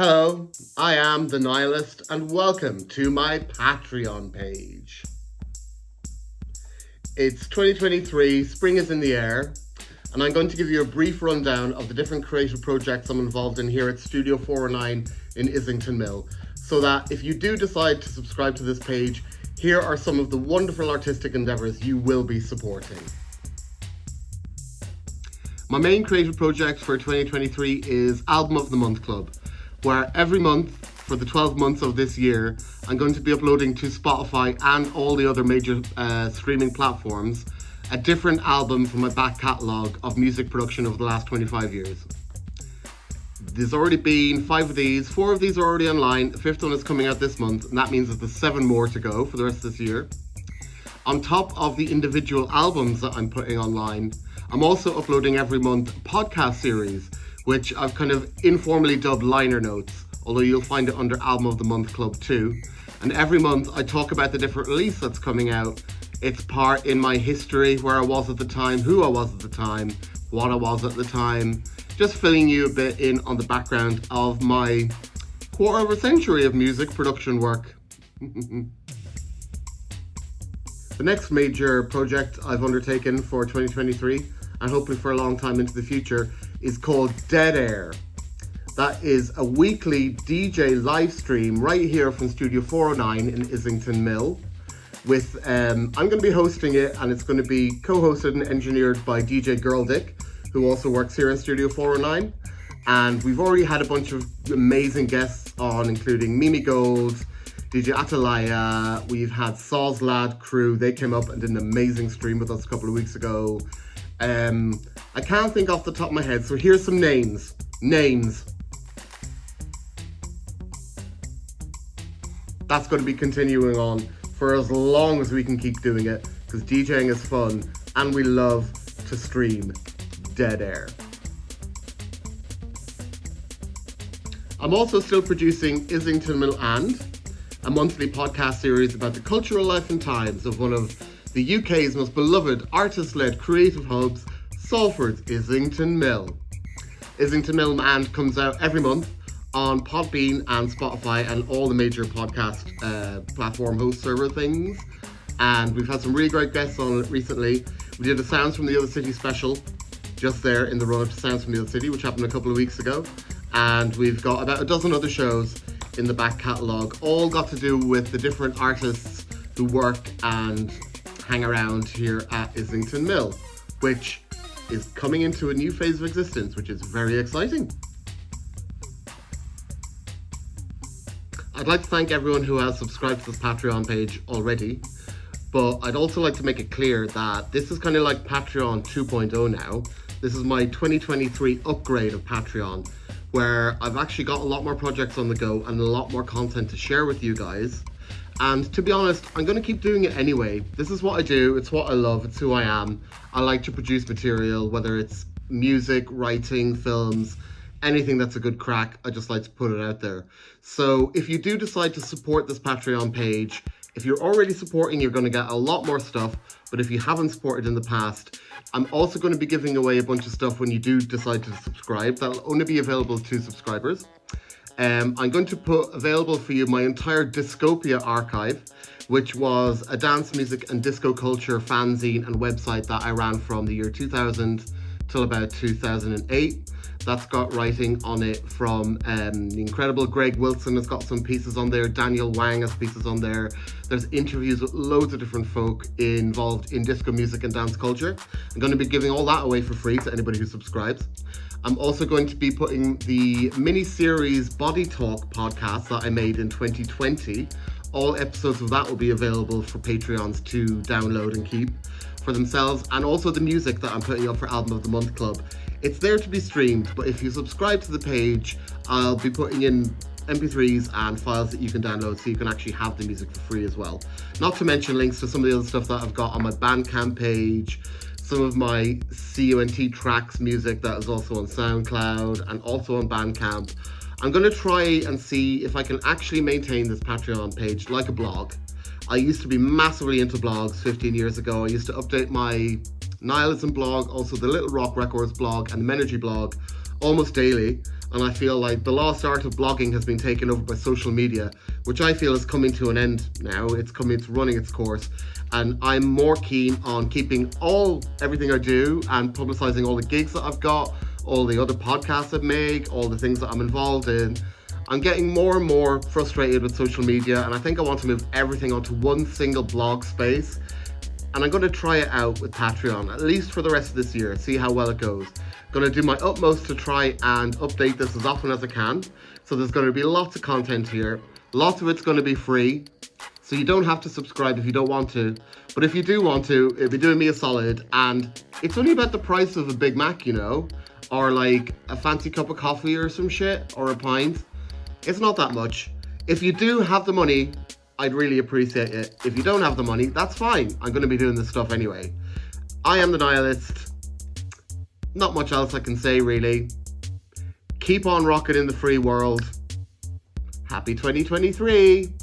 Hello, I am the Nihilist and welcome to my Patreon page. It's 2023, spring is in the air, and I'm going to give you a brief rundown of the different creative projects I'm involved in here at Studio 409 in Islington Mill, so that if you do decide to subscribe to this page, here are some of the wonderful artistic endeavours you will be supporting. My main creative project for 2023 is Album of the Month Club, where every month for the 12 months of this year, I'm going to be uploading to Spotify and all the other major streaming platforms a different album from my back catalogue of music production over the last 25 years. There's already been 5 of these, 4 of these are already online, the 5th one is coming out this month, and that means that there's 7 more to go for the rest of this year. On top of the individual albums that I'm putting online, I'm also uploading every month a podcast series, which I've kind of informally dubbed Liner Notes, although you'll find it under Album of the Month Club too. And every month I talk about the different release that's coming out, its part in my history, where I was at the time, who I was at the time, what I was at the time, just filling you a bit in on the background of my quarter of a century of music production work. The next major project I've undertaken for 2023, and hopefully for a long time into the future, is called Dead Air. That is a weekly DJ live stream right here from Studio 409 in Islington Mill. With I'm going to be hosting it, and it's going to be co-hosted and engineered by DJ Girldick, who also works here in Studio 409. And we've already had a bunch of amazing guests on, including Mimi Gold, DJ Atalaya. We've had Saw's Lad crew. They came up and did an amazing stream with us a couple of weeks ago. I can't think off the top of my head, so here's some names. That's going to be continuing on for as long as we can keep doing it, because DJing is fun and we love to stream Dead Air. I'm also still producing Islington Mill and, a monthly podcast series about the cultural life and times of one of the UK's most beloved artist-led creative hubs, Salford's Islington Mill. Islington Mill and comes out every month on Podbean and Spotify and all the major podcast platform host server things. And we've had some really great guests on it recently. We did a Sounds from the Other City special just there in the run-up to Sounds from the Other City, which happened a couple of weeks ago. And we've got about a dozen other shows in the back catalogue, all got to do with the different artists who work and hang around here at Islington Mill, which is coming into a new phase of existence, which is very exciting. I'd like to thank everyone who has subscribed to this Patreon page already, but I'd also like to make it clear that this is kind of like Patreon 2.0 now. This is my 2023 upgrade of Patreon, where I've actually got a lot more projects on the go and a lot more content to share with you guys. And to be honest, I'm going to keep doing it anyway. This is what I do, it's what I love, it's who I am. I like to produce material, whether it's music, writing, films, anything that's a good crack, I just like to put it out there. So if you do decide to support this Patreon page, if you're already supporting, you're going to get a lot more stuff. But if you haven't supported in the past, I'm also going to be giving away a bunch of stuff when you do decide to subscribe. That'll only be available to subscribers. I'm going to put available for you my entire Discopia archive, which was a dance music and disco culture fanzine and website that I ran from the year 2000 till about 2008. That's got writing on it from the incredible Greg Wilson has got some pieces on there, Daniel Wang has pieces on there. There's interviews with loads of different folk involved in disco music and dance culture. I'm going to be giving all that away for free to anybody who subscribes. I'm also going to be putting the mini-series Body Talk podcast that I made in 2020. All episodes of that will be available for Patreons to download and keep for themselves, and also the music that I'm putting up for Album of the Month Club. It's there to be streamed, but if you subscribe to the page, I'll be putting in MP3s and files that you can download so you can actually have the music for free as well. Not to mention links to some of the other stuff that I've got on my Bandcamp page, some of my CUNT tracks music that is also on SoundCloud and also on Bandcamp. I'm going to try and see if I can actually maintain this Patreon page like a blog. I used to be massively into blogs 15 years ago. I used to update my Nihilism blog, also the Little Rock Records blog and the Menergy blog almost daily. And I feel like the lost art of blogging has been taken over by social media, which I feel is coming to an end now. It's running its course. And I'm more keen on keeping everything I do and publicizing all the gigs that I've got, all the other podcasts I make, all the things that I'm involved in. I'm getting more and more frustrated with social media, and I think I want to move everything onto one single blog space. And I'm going to try it out with Patreon, at least for the rest of this year, see how well it goes. Going to do my utmost to try and update this as often as I can. So there's going to be lots of content here. Lots of it's going to be free. So you don't have to subscribe if you don't want to. But if you do want to, it'll be doing me a solid. And it's only about the price of a Big Mac, you know, or like a fancy cup of coffee or some shit, or a pint. It's not that much. If you do have the money, I'd really appreciate it. If you don't have the money, that's fine. I'm going to be doing this stuff anyway. I am the Nihilist. Not much else I can say, really. Keep on rocking in the free world. Happy 2023.